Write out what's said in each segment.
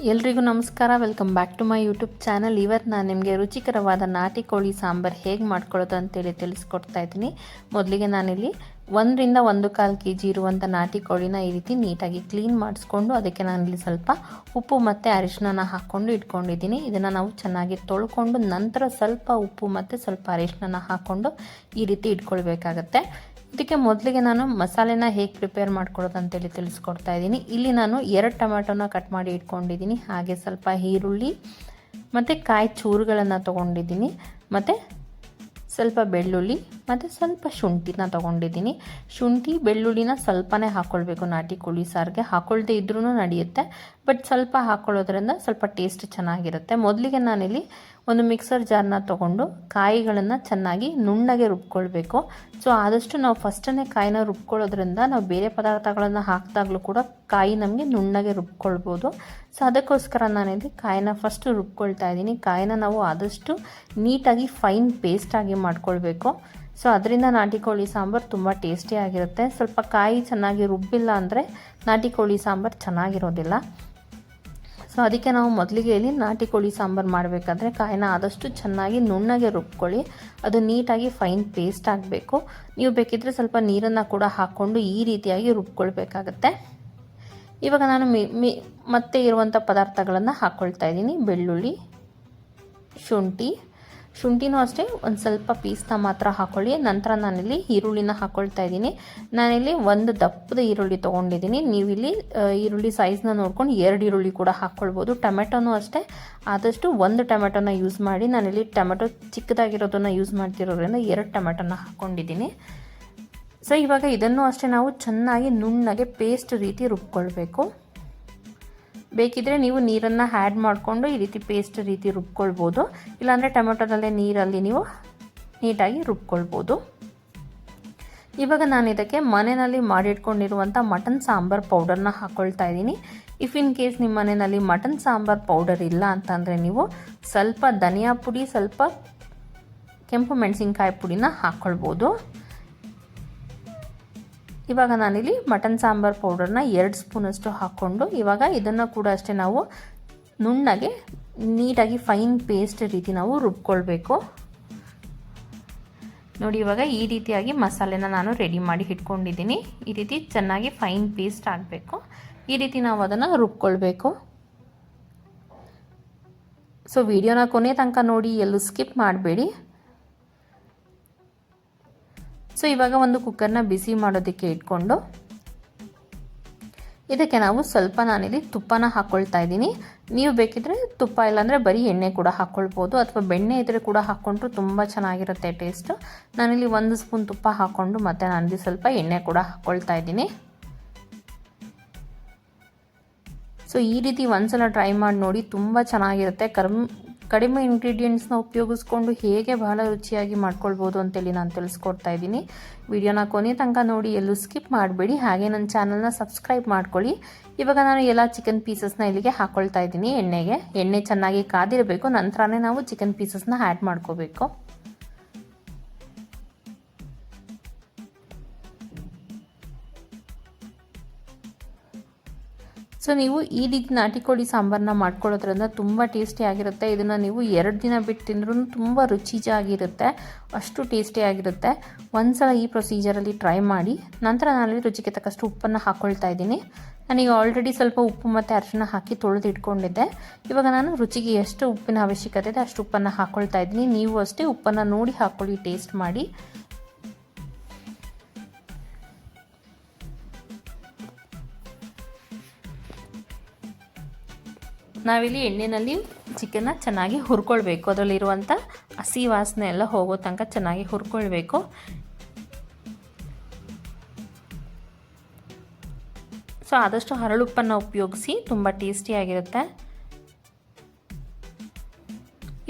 ಎಲ್ರಿಗೂ ನಮಸ್ಕಾರ. Welcome back to my YouTube channel. ಇವತ್ತು ನಾನು ನಿಮಗೆ ರುಚಿಕರವಾದ ನಾಟಿ ಕೋಳಿ ಸಾಂಬಾರು ಹೇಗೆ ಮಾಡ್ಕೊಳ್ಳೋದು ಅಂತೇಳಿ ತಿಳಿಸ್ಕೊಡ್ತಾ ಇದ್ದೀನಿ. ಮೊದಲಿಗೆ ನಾನಿಲ್ಲಿ 1ರಿಂದ 1.25 kg ಇರುವಂಥ ನಾಟಿ ಕೋಳಿನ ಈ ರೀತಿ ನೀಟಾಗಿ ಕ್ಲೀನ್ ಮಾಡಿಸ್ಕೊಂಡು ಅದಕ್ಕೆ ನಾನಿಲ್ಲಿ ಸ್ವಲ್ಪ ಉಪ್ಪು ಮತ್ತು ಅರಿಶಿನ ಹಾಕ್ಕೊಂಡು ಇಟ್ಕೊಂಡಿದ್ದೀನಿ. ಇದನ್ನು ನಾವು ಚೆನ್ನಾಗಿ ತೊಳ್ಕೊಂಡು ನಂತರ ಸ್ವಲ್ಪ ಉಪ್ಪು ಮತ್ತು ಸ್ವಲ್ಪ ಅರಿಶಿನ ಹಾಕ್ಕೊಂಡು ಈ ರೀತಿ ಇಟ್ಕೊಳ್ಬೇಕಾಗತ್ತೆ. ಇದಕ್ಕೆ ಮೊದಲಿಗೆ ನಾನು ಮಸಾಲೆನ ಹೇಗೆ ಪ್ರಿಪೇರ್ ಮಾಡ್ಕೊಳ್ಳೋದು ಅಂತೇಳಿ ತಿಳಿಸ್ಕೊಡ್ತಾ ಇದ್ದೀನಿ. ಇಲ್ಲಿ ನಾನು 2 ಟೊಮೆಟೊನ ಕಟ್ ಮಾಡಿ ಇಟ್ಕೊಂಡಿದ್ದೀನಿ, ಹಾಗೆ ಸ್ವಲ್ಪ ಈರುಳ್ಳಿ ಮತ್ತು ಕಾಯಿ ಚೂರುಗಳನ್ನು ತೊಗೊಂಡಿದ್ದೀನಿ, ಮತ್ತು ಸ್ವಲ್ಪ ಬೆಳ್ಳುಳ್ಳಿ ಮತ್ತು ಸ್ವಲ್ಪ ಶುಂಠಿನ ತೊಗೊಂಡಿದ್ದೀನಿ. ಶುಂಠಿ ಬೆಳ್ಳುಳ್ಳಿನ ಸ್ವಲ್ಪನೇ ಹಾಕ್ಕೊಳ್ಬೇಕು. ನಾಟಿ ಕೋಳಿ ಸಾರಿಗೆ ಹಾಕ್ಕೊಳ್ದೇ ಇದ್ರೂ ನಡೆಯುತ್ತೆ, ಬಟ್ ಸ್ವಲ್ಪ ಹಾಕ್ಕೊಳ್ಳೋದ್ರಿಂದ ಸ್ವಲ್ಪ ಟೇಸ್ಟ್ ಚೆನ್ನಾಗಿರುತ್ತೆ. ಮೊದಲಿಗೆ ನಾನಿಲ್ಲಿ ಒಂದು ಮಿಕ್ಸರ್ ಜಾರ್ನ ತೊಗೊಂಡು ಕಾಯಿಗಳನ್ನು ಚೆನ್ನಾಗಿ ನುಣ್ಣಗೆ ರುಬ್ಕೊಳ್ಬೇಕು. ಸೊ ಆದಷ್ಟು ನಾವು ಫಸ್ಟನ್ನೇ ಕಾಯಿನ ರುಬ್ಕೊಳ್ಳೋದ್ರಿಂದ ನಾವು ಬೇರೆ ಪದಾರ್ಥಗಳನ್ನು ಹಾಕಿದಾಗಲೂ ಕೂಡ ಕಾಯಿ ನಮಗೆ ನುಣ್ಣಗೆ ರುಬ್ಕೊಳ್ಬೋದು. ಸೊ ಅದಕ್ಕೋಸ್ಕರ ನಾನಿಲ್ಲಿ ಕಾಯಿನ ಫಸ್ಟ್ ರುಬ್ಕೊಳ್ತಾ ಇದ್ದೀನಿ. ಕಾಯಿನ ನಾವು ಆದಷ್ಟು ನೀಟಾಗಿ ಫೈನ್ ಪೇಸ್ಟಾಗಿ ಮಾಡ್ಕೊಳ್ಬೇಕು. ಸೊ ಅದರಿಂದ ನಾಟಿ ಕೋಳಿ ಸಾಂಬಾರು ತುಂಬ ಟೇಸ್ಟಿಯಾಗಿರುತ್ತೆ. ಸ್ವಲ್ಪ ಕಾಯಿ ಚೆನ್ನಾಗಿ ರುಬ್ಬಿಲ್ಲ ಅಂದರೆ ನಾಟಿ ಕೋಳಿ ಸಾಂಬಾರು ಚೆನ್ನಾಗಿರೋದಿಲ್ಲ. ಸೊ ಅದಕ್ಕೆ ನಾವು ಮೊದಲಿಗೆ ಇಲ್ಲಿ ನಾಟಿ ಕೋಳಿ ಸಾಂಬಾರು ಮಾಡಬೇಕಾದ್ರೆ ಕಾಯಿನ ಆದಷ್ಟು ಚೆನ್ನಾಗಿ ನುಣ್ಣಗೆ ರುಬ್ಕೊಳ್ಳಿ. ಅದು ನೀಟಾಗಿ ಫೈನ್ ಪೇಸ್ಟ್ ಆಗಬೇಕು. ನೀವು ಬೇಕಿದ್ದರೆ ಸ್ವಲ್ಪ ನೀರನ್ನು ಕೂಡ ಹಾಕ್ಕೊಂಡು ಈ ರೀತಿಯಾಗಿ ರುಬ್ಕೊಳ್ಬೇಕಾಗತ್ತೆ. ಇವಾಗ ನಾನು ಮತ್ತೆ ಇರುವಂಥ ಪದಾರ್ಥಗಳನ್ನು ಹಾಕ್ಕೊಳ್ತಾ ಇದ್ದೀನಿ. ಬೆಳ್ಳುಳ್ಳಿ, ಶುಂಠಿನೂ ಅಷ್ಟೇ ಒಂದು ಸ್ವಲ್ಪ ಪೀಸ್ನ ಮಾತ್ರ ಹಾಕ್ಕೊಳ್ಳಿ. ನಂತರ ನಾನಿಲ್ಲಿ ಈರುಳ್ಳಿನ ಹಾಕ್ಕೊಳ್ತಾ ಇದ್ದೀನಿ. ನಾನಿಲ್ಲಿ ಒಂದು ದಪ್ಪದ ಈರುಳ್ಳಿ ತೊಗೊಂಡಿದ್ದೀನಿ. ನೀವಿಲ್ಲಿ ಈರುಳ್ಳಿ ಸೈಜ್ನ ನೋಡ್ಕೊಂಡು 2 ಈರುಳ್ಳಿ ಕೂಡ ಹಾಕ್ಕೊಳ್ಬೋದು. ಟೊಮೆಟೊನೂ ಅಷ್ಟೇ ಆದಷ್ಟು 1 ಟೊಮೆಟೊನ ಯೂಸ್ ಮಾಡಿ. ನಾನಿಲ್ಲಿ ಟೊಮೆಟೊ ಚಿಕ್ಕದಾಗಿರೋದನ್ನು ಯೂಸ್ ಮಾಡ್ತಿರೋದ್ರಿಂದ 2 ಟೊಮೆಟೊನ ಹಾಕ್ಕೊಂಡಿದ್ದೀನಿ. ಸೊ ಇವಾಗ ಇದನ್ನು ಅಷ್ಟೇ ನಾವು ಚೆನ್ನಾಗಿ ನುಣ್ಣಗೆ ಪೇಸ್ಟ್ ರೀತಿ ರುಬ್ಕೊಳ್ಬೇಕು. ಬೇಕಿದ್ರೆ ನೀವು ನೀರನ್ನು ಆ್ಯಡ್ ಮಾಡಿಕೊಂಡು ಈ ರೀತಿ ಪೇಸ್ಟ್ ರೀತಿ ರುಬ್ಕೊಳ್ಬೋದು, ಇಲ್ಲಾಂದರೆ ಟೊಮೆಟೊದಲ್ಲೇ ನೀರಲ್ಲಿ ನೀವು ನೀಟಾಗಿ ರುಬ್ಕೊಳ್ಬೋದು. ಇವಾಗ ನಾನು ಇದಕ್ಕೆ ಮನೆಯಲ್ಲಿ ಮಾಡಿಟ್ಕೊಂಡಿರುವಂಥ ಮಟನ್ ಸಾಂಬಾರು ಪೌಡರ್ನ ಹಾಕ್ಕೊಳ್ತಾ ಇದ್ದೀನಿ. ಇಫ್ ಇನ್ ಕೇಸ್ ನಿಮ್ಮ ಮನೆಯಲ್ಲಿ ಮಟನ್ ಸಾಂಬಾರು ಪೌಡರ್ ಇಲ್ಲ ಅಂತಂದರೆ ನೀವು ಸ್ವಲ್ಪ ಧನಿಯಾ ಪುಡಿ, ಸ್ವಲ್ಪ ಕೆಂಪು ಮೆಣಸಿನ್ಕಾಯಿ ಪುಡಿನ ಹಾಕ್ಕೊಳ್ಬೋದು. ಇವಾಗ ನಾನಿಲ್ಲಿ ಮಟನ್ ಸಾಂಬಾರು ಪೌಡರ್ನ 2 ಸ್ಪೂನಷ್ಟು ಹಾಕ್ಕೊಂಡು ಇವಾಗ ಇದನ್ನು ಕೂಡ ಅಷ್ಟೇ ನಾವು ನುಣ್ಣಗೆ ನೀಟಾಗಿ ಫೈನ್ ಪೇಸ್ಟ್ ರೀತಿ ನಾವು ರುಬ್ಕೊಳ್ಬೇಕು. ನೋಡಿ, ಇವಾಗ ಈ ರೀತಿಯಾಗಿ ಮಸಾಲೆನ ನಾನು ರೆಡಿ ಮಾಡಿ ಇಟ್ಕೊಂಡಿದ್ದೀನಿ. ಈ ರೀತಿ ಚೆನ್ನಾಗಿ ಫೈನ್ ಪೇಸ್ಟ್ ಆಗಬೇಕು. ಈ ರೀತಿ ನಾವು ಅದನ್ನು ರುಬ್ಕೊಳ್ಬೇಕು. ಸೊ ವಿಡಿಯೋನ ಕೊನೆ ತನಕ ನೋಡಿ, ಎಲ್ಲೂ ಸ್ಕಿಪ್ ಮಾಡಬೇಡಿ. ಸೊ ಇವಾಗ ಒಂದು ಕುಕ್ಕರ್ನ ಬಿಸಿ ಮಾಡೋದಕ್ಕೆ ಇಟ್ಕೊಂಡು ಇದಕ್ಕೆ ನಾವು ಸ್ವಲ್ಪ ನಾನಿಲ್ಲಿ ತುಪ್ಪನ ಹಾಕ್ಕೊಳ್ತಾ ಇದ್ದೀನಿ. ನೀವು ಬೇಕಿದ್ರೆ ತುಪ್ಪ ಇಲ್ಲಾಂದರೆ ಬರೀ ಎಣ್ಣೆ ಕೂಡ ಹಾಕ್ಕೊಳ್ಬೋದು, ಅಥವಾ ಬೆಣ್ಣೆ ಇದ್ದರೆ ಕೂಡ ಹಾಕ್ಕೊಂಡ್ರು ತುಂಬ ಚೆನ್ನಾಗಿರುತ್ತೆ ಟೇಸ್ಟ್. ನಾನಿಲ್ಲಿ 1 ಸ್ಪೂನ್ ತುಪ್ಪ ಹಾಕ್ಕೊಂಡು ಮತ್ತು ನಾನಿಲ್ಲಿ ಸ್ವಲ್ಪ ಎಣ್ಣೆ ಕೂಡ ಹಾಕ್ಕೊಳ್ತಾ ಇದ್ದೀನಿ. ಸೊ ಈ ರೀತಿ ಒಂದ್ಸಲ ಟ್ರೈ ಮಾಡಿ ನೋಡಿ, ತುಂಬ ಚೆನ್ನಾಗಿರುತ್ತೆ. ಕಡಿಮೆ ಇಂಗ್ರೀಡಿಯೆಂಟ್ಸ್ನ ಉಪಯೋಗಿಸ್ಕೊಂಡು ಹೇಗೆ ಬಹಳ ರುಚಿಯಾಗಿ ಮಾಡ್ಕೊಳ್ಬೋದು ಅಂತೇಳಿ ನಾನು ತಿಳಿಸ್ಕೊಡ್ತಾ ಇದ್ದೀನಿ. ವಿಡಿಯೋನ ಕೊನೆ ತನಕ ನೋಡಿ, ಎಲ್ಲೂ ಸ್ಕಿಪ್ ಮಾಡಬೇಡಿ. ಹಾಗೆ ನನ್ನ ಚಾನಲ್ನ ಸಬ್ಸ್ಕ್ರೈಬ್ ಮಾಡ್ಕೊಳ್ಳಿ. ಇವಾಗ ನಾನು ಎಲ್ಲ ಚಿಕನ್ ಪೀಸಸ್ನ ಇಲ್ಲಿಗೆ ಹಾಕ್ಕೊಳ್ತಾ ಇದ್ದೀನಿ. ಎಣ್ಣೆ ಚೆನ್ನಾಗಿ ಕಾದಿರಬೇಕು, ನಂತರನೇ ನಾವು ಚಿಕನ್ ಪೀಸಸ್ನ ಆ್ಯಡ್ ಮಾಡ್ಕೋಬೇಕು. ಸೊ ನೀವು ಈ ರೀತಿ ನಾಟಿ ಕೋಳಿ ಸಾಂಬಾರನ್ನ ಮಾಡ್ಕೊಳ್ಳೋದ್ರಿಂದ ತುಂಬ ಟೇಸ್ಟಿಯಾಗಿರುತ್ತೆ. ಇದನ್ನು ನೀವು 2 ದಿನ ಬಿಟ್ಟು ತಿಂದ್ರೂ ತುಂಬ ರುಚಿಯಾಗಿರುತ್ತೆ, ಅಷ್ಟು ಟೇಸ್ಟಿಯಾಗಿರುತ್ತೆ. ಒಂದ್ಸಲ ಈ ಪ್ರೊಸೀಜರಲ್ಲಿ ಟ್ರೈ ಮಾಡಿ. ನಂತರ ನಾನಲ್ಲಿ ರುಚಿಗೆ ತಕ್ಕಷ್ಟು ಉಪ್ಪನ್ನು ಹಾಕ್ಕೊಳ್ತಾ ಇದ್ದೀನಿ. ನಾನೀಗ ಆಲ್ರೆಡಿ ಸ್ವಲ್ಪ ಉಪ್ಪು ಮತ್ತು ಅರಿಶಿನ ಹಾಕಿ ತೊಳೆದು ಇಟ್ಕೊಂಡಿದ್ದೆ. ಇವಾಗ ನಾನು ರುಚಿಗೆ ಎಷ್ಟು ಉಪ್ಪಿನ ಅವಶ್ಯಕತೆ ಇದೆ ಅಷ್ಟು ಉಪ್ಪನ್ನು ಹಾಕ್ಕೊಳ್ತಾ ಇದ್ದೀನಿ. ನೀವು ಅಷ್ಟೇ ಉಪ್ಪನ್ನು ನೋಡಿ ಹಾಕ್ಕೊಳ್ಳಿ, ಟೇಸ್ಟ್ ಮಾಡಿ. ನಾವಿಲ್ಲಿ ಎಣ್ಣೆಯಲ್ಲಿ ಚಿಕನ್ನ ಚೆನ್ನಾಗಿ ಹುರ್ಕೊಳ್ಬೇಕು. ಅದರಲ್ಲಿರುವಂಥ ಹಸಿ ವಾಸನೆ ಎಲ್ಲ ಹೋಗೋ ತನಕ ಚೆನ್ನಾಗಿ ಹುರ್ಕೊಳ್ಬೇಕು. ಸೊ ಆದಷ್ಟು ಹರಳುಪ್ಪನ್ನು ಉಪಯೋಗಿಸಿ, ತುಂಬ ಟೇಸ್ಟಿಯಾಗಿರುತ್ತೆ.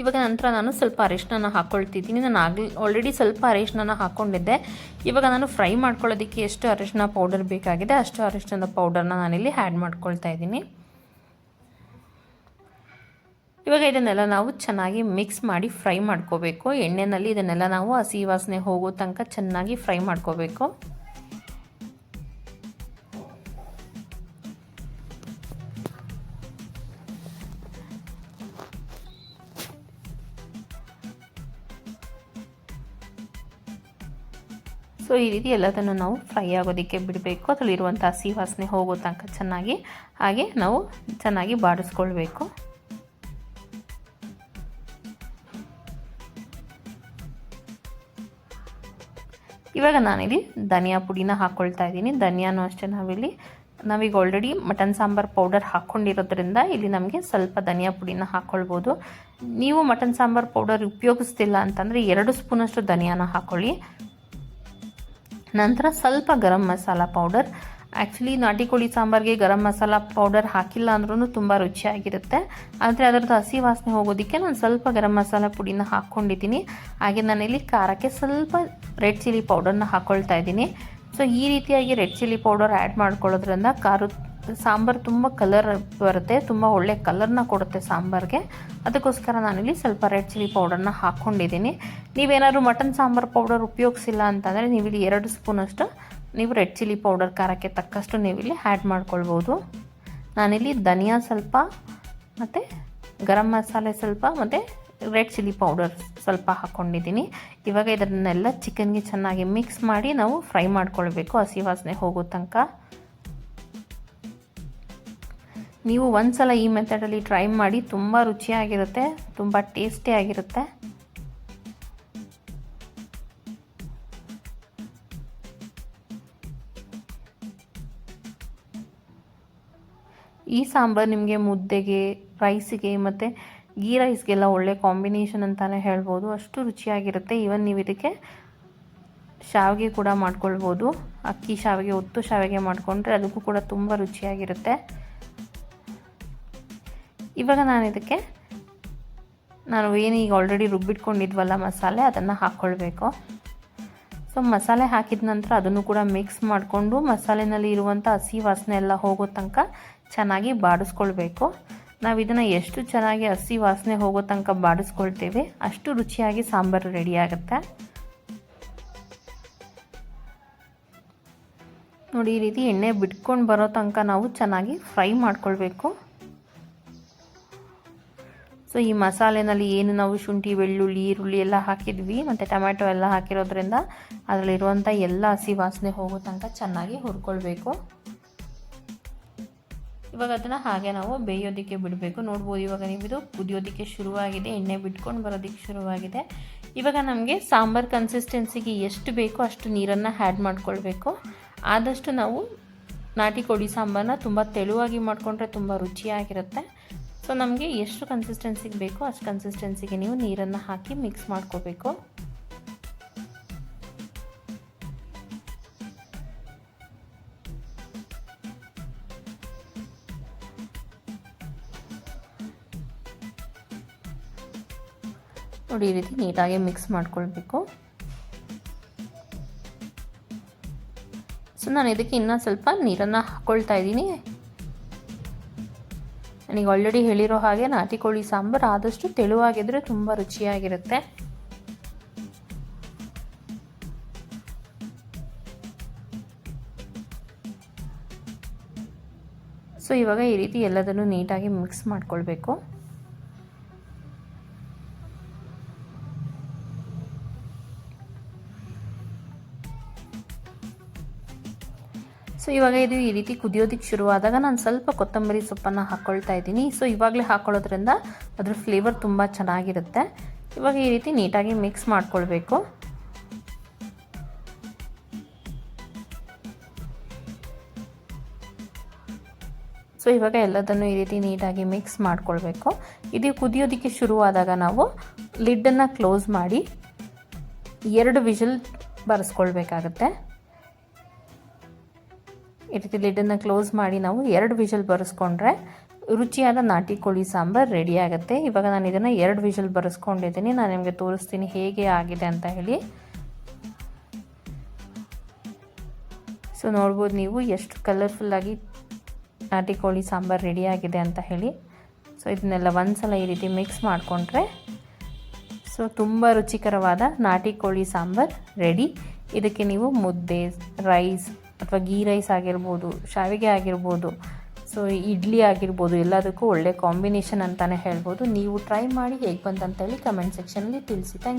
ಇವಾಗ ನಂತರ ನಾನು ಸ್ವಲ್ಪ ಅರಿಶಿನ ಹಾಕ್ಕೊಳ್ತಿದ್ದೀನಿ. ನಾನು ಆಲ್ರೆಡಿ ಸ್ವಲ್ಪ ಅರಿಶಿನ ಹಾಕ್ಕೊಂಡಿದ್ದೆ. ಇವಾಗ ನಾನು ಫ್ರೈ ಮಾಡ್ಕೊಳ್ಳೋದಕ್ಕೆ ಎಷ್ಟು ಅರಿಶಿನ ಪೌಡರ್ ಬೇಕಾಗಿದೆ ಅಷ್ಟು ಅರಿಶಿನದ ಪೌಡರ್ನ ನಾನಿಲ್ಲಿ ಆ್ಯಡ್ ಮಾಡ್ಕೊಳ್ತಾ ಇದ್ದೀನಿ. ಇವಾಗ ಇದನ್ನೆಲ್ಲ ನಾವು ಚೆನ್ನಾಗಿ ಮಿಕ್ಸ್ ಮಾಡಿ ಫ್ರೈ ಮಾಡ್ಕೋಬೇಕು. ಎಣ್ಣೆಯಲ್ಲಿ ಇದನ್ನೆಲ್ಲ ನಾವು ಹಸಿ ವಾಸನೆ ಹೋಗೋ ತನಕ ಚೆನ್ನಾಗಿ ಫ್ರೈ ಮಾಡ್ಕೋಬೇಕು. ಸೊ ಈ ರೀತಿ ಎಲ್ಲದನ್ನು ನಾವು ಫ್ರೈ ಆಗೋದಕ್ಕೆ ಬಿಡಬೇಕು, ಅದರಲ್ಲಿರುವಂಥ ಹಸಿ ವಾಸನೆ ಹೋಗೋ ತನಕ ಚೆನ್ನಾಗಿ ಹಾಗೆ ನಾವು ಚೆನ್ನಾಗಿ ಬಾಡಿಸ್ಕೊಳ್ಬೇಕು. ಇವಾಗ ನಾನಿಲ್ಲಿ ಧನಿಯಾ ಪುಡಿನ ಹಾಕ್ಕೊಳ್ತಾ ಇದ್ದೀನಿ. ಧನಿಯಾನು ಅಷ್ಟೇ ನಾವೀಗ ಆಲ್ರೆಡಿ ಮಟನ್ ಸಾಂಬಾರು ಪೌಡರ್ ಹಾಕ್ಕೊಂಡಿರೋದ್ರಿಂದ ಇಲ್ಲಿ ನಮಗೆ ಸ್ವಲ್ಪ ಧನಿಯಾ ಪುಡಿನ ಹಾಕ್ಕೊಳ್ಬೋದು. ನೀವು ಮಟನ್ ಸಾಂಬಾರು ಪೌಡರ್ ಉಪಯೋಗಿಸ್ತಿಲ್ಲ ಅಂತಂದರೆ 2 ಸ್ಪೂನಷ್ಟು ಧನಿಯಾನ ಹಾಕ್ಕೊಳ್ಳಿ. ನಂತರ ಸ್ವಲ್ಪ ಗರಂ ಮಸಾಲ ಪೌಡರ್. ಆ್ಯಕ್ಚುಲಿ ನಾಟಿ ಕೋಳಿ ಸಾಂಬಾರಿಗೆ ಗರಂ ಮಸಾಲ ಪೌಡರ್ ಹಾಕಿಲ್ಲ ಅಂದ್ರೂ ತುಂಬ ರುಚಿಯಾಗಿರುತ್ತೆ. ಆದರೆ ಅದರದ್ದು ಹಸಿ ವಾಸನೆ ಹೋಗೋದಕ್ಕೆ ನಾನು ಸ್ವಲ್ಪ ಗರಂ ಮಸಾಲ ಪುಡಿನ ಹಾಕ್ಕೊಂಡಿದ್ದೀನಿ. ಹಾಗೆ ನಾನಿಲ್ಲಿ ಖಾರಕ್ಕೆ ಸ್ವಲ್ಪ ರೆಡ್ ಚಿಲ್ಲಿ ಪೌಡರ್ನ ಹಾಕ್ಕೊಳ್ತಾ ಇದ್ದೀನಿ. ಸೊ ಈ ರೀತಿಯಾಗಿ ರೆಡ್ ಚಿಲ್ಲಿ ಪೌಡರ್ ಆ್ಯಡ್ ಮಾಡ್ಕೊಳ್ಳೋದ್ರಿಂದ ಸಾಂಬಾರು ತುಂಬ ಕಲರ್ ಬರುತ್ತೆ, ತುಂಬ ಒಳ್ಳೆ ಕಲರ್ನ ಕೊಡುತ್ತೆ ಸಾಂಬಾರಿಗೆ. ಅದಕ್ಕೋಸ್ಕರ ನಾನಿಲ್ಲಿ ಸ್ವಲ್ಪ ರೆಡ್ ಚಿಲ್ಲಿ ಪೌಡರ್ನ ಹಾಕ್ಕೊಂಡಿದ್ದೀನಿ. ನೀವೇನಾದ್ರು ಮಟನ್ ಸಾಂಬಾರು ಪೌಡರ್ ಉಪಯೋಗಿಸಿಲ್ಲ ಅಂತಂದರೆ ನೀವಿಲ್ಲಿ 2 ಸ್ಪೂನಷ್ಟು ನೀವು ರೆಡ್ ಚಿಲ್ಲಿ ಪೌಡರ್ ಖಾರಕ್ಕೆ ತಕ್ಕಷ್ಟು ನೀವಿಲ್ಲಿ ಆ್ಯಡ್ ಮಾಡ್ಕೊಳ್ಬೋದು. ನಾನಿಲ್ಲಿ ಧನಿಯಾ ಸ್ವಲ್ಪ ಮತ್ತು ಗರಂ ಮಸಾಲೆ ಸ್ವಲ್ಪ ಮತ್ತು ರೆಡ್ ಚಿಲ್ಲಿ ಪೌಡರ್ ಸ್ವಲ್ಪ ಹಾಕ್ಕೊಂಡಿದ್ದೀನಿ. ಇವಾಗ ಇದನ್ನೆಲ್ಲ ಚಿಕನ್ಗೆ ಚೆನ್ನಾಗಿ ಮಿಕ್ಸ್ ಮಾಡಿ ನಾವು ಫ್ರೈ ಮಾಡ್ಕೊಳ್ಬೇಕು ಹಸಿ ವಾಸನೆ ಹೋಗೋ ತನಕ. ನೀವು ಒಂದ್ಸಲ ಈ ಮೆಥಡಲ್ಲಿ ಟ್ರೈ ಮಾಡಿ, ತುಂಬ ರುಚಿಯಾಗಿರುತ್ತೆ, ತುಂಬ ಟೇಸ್ಟಿಯಾಗಿರುತ್ತೆ. ಈ ಸಾಂಬಾರು ನಿಮಗೆ ಮುದ್ದೆಗೆ, ರೈಸಿಗೆ ಮತ್ತು ಗೀ ರೈಸ್ಗೆಲ್ಲ ಒಳ್ಳೆ ಕಾಂಬಿನೇಷನ್ ಅಂತಲೇ ಹೇಳ್ಬೋದು. ಅಷ್ಟು ರುಚಿಯಾಗಿರುತ್ತೆ. ಈವನ್ ನೀವು ಇದಕ್ಕೆ ಶಾವಿಗೆ ಕೂಡ ಮಾಡ್ಕೊಳ್ಬೋದು. ಅಕ್ಕಿ ಶಾವಿಗೆ, ಒತ್ತು ಶಾವಿಗೆ ಮಾಡಿಕೊಂಡ್ರೆ ಅದಕ್ಕೂ ಕೂಡ ತುಂಬ ರುಚಿಯಾಗಿರುತ್ತೆ. ಇವಾಗ ನಾನು ಏನೀಗ ಆಲ್ರೆಡಿ ರುಬ್ಬಿಟ್ಕೊಂಡಿದ್ವಲ್ಲ ಮಸಾಲೆ, ಅದನ್ನು ಹಾಕ್ಕೊಳ್ಬೇಕು. ಸೊ ಮಸಾಲೆ ಹಾಕಿದ ನಂತರ ಅದನ್ನು ಕೂಡ ಮಿಕ್ಸ್ ಮಾಡಿಕೊಂಡು ಮಸಾಲೆನಲ್ಲಿ ಇರುವಂಥ ಹಸಿ ವಾಸನೆ ಎಲ್ಲ ಹೋಗೋ ತನಕ ಚೆನ್ನಾಗಿ ಬಾಡಿಸ್ಕೊಳ್ಬೇಕು. ನಾವು ಇದನ್ನು ಎಷ್ಟು ಚೆನ್ನಾಗಿ ಹಸಿ ವಾಸನೆ ಹೋಗೋ ತನಕ ಬಾಡಿಸ್ಕೊಳ್ತೇವೆ ಅಷ್ಟು ರುಚಿಯಾಗಿ ಸಾಂಬಾರು ರೆಡಿ ಆಗುತ್ತೆ. ನೋಡಿ, ಈ ರೀತಿ ಎಣ್ಣೆ ಬಿಟ್ಕೊಂಡು ಬರೋ ತನಕ ನಾವು ಚೆನ್ನಾಗಿ ಫ್ರೈ ಮಾಡ್ಕೊಳ್ಬೇಕು. ಸೊ ಈ ಮಸಾಲೆನಲ್ಲಿ ಏನು ನಾವು ಶುಂಠಿ, ಬೆಳ್ಳುಳ್ಳಿ, ಈರುಳ್ಳಿ ಎಲ್ಲ ಹಾಕಿದ್ವಿ ಮತ್ತು ಟೊಮ್ಯಾಟೊ ಎಲ್ಲ ಹಾಕಿರೋದ್ರಿಂದ ಅದರಲ್ಲಿರುವಂಥ ಎಲ್ಲ ಹಸಿ ವಾಸನೆ ಹೋಗೋ ತನಕ ಚೆನ್ನಾಗಿ ಹುರ್ಕೊಳ್ಬೇಕು. ಇವಾಗ ಅದನ್ನು ಹಾಗೆ ನಾವು ಬೇಯೋದಕ್ಕೆ ಬಿಡಬೇಕು. ನೋಡ್ಬೋದು, ಇವಾಗ ಇದು ಕುದಿಯೋದಕ್ಕೆ ಶುರುವಾಗಿದೆ, ಎಣ್ಣೆ ಬಿಟ್ಕೊಂಡು ಬರೋದಕ್ಕೆ ಶುರುವಾಗಿದೆ. ಇವಾಗ ನಮಗೆ ಸಾಂಬಾರು ಕನ್ಸಿಸ್ಟೆನ್ಸಿಗೆ ಎಷ್ಟು ಬೇಕೋ ಅಷ್ಟು ನೀರನ್ನು ಆ್ಯಡ್ ಮಾಡ್ಕೊಳ್ಬೇಕು. ಆದಷ್ಟು ನಾವು ನಾಟಿ ಕೋಳಿ ಸಾಂಬಾರನ್ನ ತುಂಬ ತೆಳುವಾಗಿ ಮಾಡಿಕೊಂಡ್ರೆ ತುಂಬ ರುಚಿಯಾಗಿರುತ್ತೆ. ಸೊ ನಮಗೆ ಎಷ್ಟು ಕನ್ಸಿಸ್ಟೆನ್ಸಿಗೆ ಬೇಕೋ ಅಷ್ಟು ಕನ್ಸಿಸ್ಟೆನ್ಸಿಗೆ ನೀವು ನೀರನ್ನು ಹಾಕಿ ಮಿಕ್ಸ್ ಮಾಡ್ಕೋಬೇಕು. ನೋಡಿ, ಈ ರೀತಿ ನೀಟಾಗಿ ಮಿಕ್ಸ್ ಮಾಡ್ಕೊಳ್ಬೇಕು. ಸೊ ನಾನು ಇದಕ್ಕೆ ಇನ್ನೂ ಸ್ವಲ್ಪ ನೀರನ್ನು ಹಾಕ್ಕೊಳ್ತಾ ಇದ್ದೀನಿ. ನನಗೆ ಆಲ್ರೆಡಿ ಹೇಳಿರೋ ಹಾಗೆ ನಾಟಿ ಕೋಳಿ ಸಾಂಬಾರು ಆದಷ್ಟು ತೆಳುವಾಗಿದ್ದರೆ ತುಂಬ ರುಚಿಯಾಗಿರುತ್ತೆ. ಸೊ ಇವಾಗ ಈ ರೀತಿ ಎಲ್ಲದನ್ನು ನೀಟಾಗಿ ಮಿಕ್ಸ್ ಮಾಡ್ಕೊಳ್ಬೇಕು. ಸೊ ಇವಾಗ ಇದು ಈ ರೀತಿ ಕುದಿಯೋದಕ್ಕೆ ಶುರುವಾದಾಗ ನಾನು ಸ್ವಲ್ಪ ಕೊತ್ತಂಬರಿ ಸೊಪ್ಪನ್ನು ಹಾಕ್ಕೊಳ್ತಾ ಇದ್ದೀನಿ. ಸೊ ಇವಾಗಲೇ ಹಾಕ್ಕೊಳ್ಳೋದ್ರಿಂದ ಅದ್ರ ಫ್ಲೇವರ್ ತುಂಬ ಚೆನ್ನಾಗಿರುತ್ತೆ. ಇವಾಗ ಈ ರೀತಿ ನೀಟಾಗಿ ಮಿಕ್ಸ್ ಮಾಡ್ಕೊಳ್ಬೇಕು. ಸೊ ಇವಾಗ ಎಲ್ಲದನ್ನು ಈ ರೀತಿ ನೀಟಾಗಿ ಮಿಕ್ಸ್ ಮಾಡ್ಕೊಳ್ಬೇಕು. ಇದು ಕುದಿಯೋದಕ್ಕೆ ಶುರುವಾದಾಗ ನಾವು ಲಿಡ್ಡನ್ನು ಕ್ಲೋಸ್ ಮಾಡಿ 2 ವಿಷಲ್ ಬರೆಸ್ಕೊಳ್ಬೇಕಾಗತ್ತೆ. ಈ ರೀತಿ ಲಿಡ್ಡನ್ನು ಕ್ಲೋಸ್ ಮಾಡಿ ನಾವು 2 ವಿಷಲ್ ಬರೆಸ್ಕೊಂಡ್ರೆ ರುಚಿಯಾದ ನಾಟಿ ಕೋಳಿ ಸಾಂಬಾರು ರೆಡಿ ಆಗುತ್ತೆ. ಇವಾಗ ನಾನು ಇದನ್ನು 2 ವಿಷಲ್ ಬರೆಸ್ಕೊಂಡಿದ್ದೀನಿ. ನಾನು ನಿಮಗೆ ತೋರಿಸ್ತೀನಿ ಹೇಗೆ ಆಗಿದೆ ಅಂತ ಹೇಳಿ. ಸೊ ನೋಡ್ಬೋದು ನೀವು ಎಷ್ಟು ಕಲರ್ಫುಲ್ಲಾಗಿ ನಾಟಿ ಕೋಳಿ ಸಾಂಬಾರು ರೆಡಿ ಆಗಿದೆ ಅಂತ ಹೇಳಿ. ಸೊ ಇದನ್ನೆಲ್ಲ ಒಂದ್ಸಲ ಈ ರೀತಿ ಮಿಕ್ಸ್ ಮಾಡಿಕೊಂಡ್ರೆ ಸೊ ತುಂಬ ರುಚಿಕರವಾದ ನಾಟಿ ಕೋಳಿ ಸಾಂಬಾರು ರೆಡಿ. ಇದಕ್ಕೆ ನೀವು ಮುದ್ದೆ, ರೈಸ್ ಅಥವಾ ಗೀ ರೈಸ್ ಆಗಿರ್ಬೋದು, ಶಾವಿಗೆ ಆಗಿರ್ಬೋದು, ಸೊ ಇಡ್ಲಿ ಆಗಿರ್ಬೋದು, ಎಲ್ಲದಕ್ಕೂ ಒಳ್ಳೆ ಕಾಂಬಿನೇಷನ್ ಅಂತಲೇ ಹೇಳ್ಬೋದು. ನೀವು ಟ್ರೈ ಮಾಡಿ ಹೇಗೆ ಬಂತಂತೇಳಿ ಕಮೆಂಟ್ ಸೆಕ್ಷನಲ್ಲಿ ತಿಳಿಸಿ. Thank you.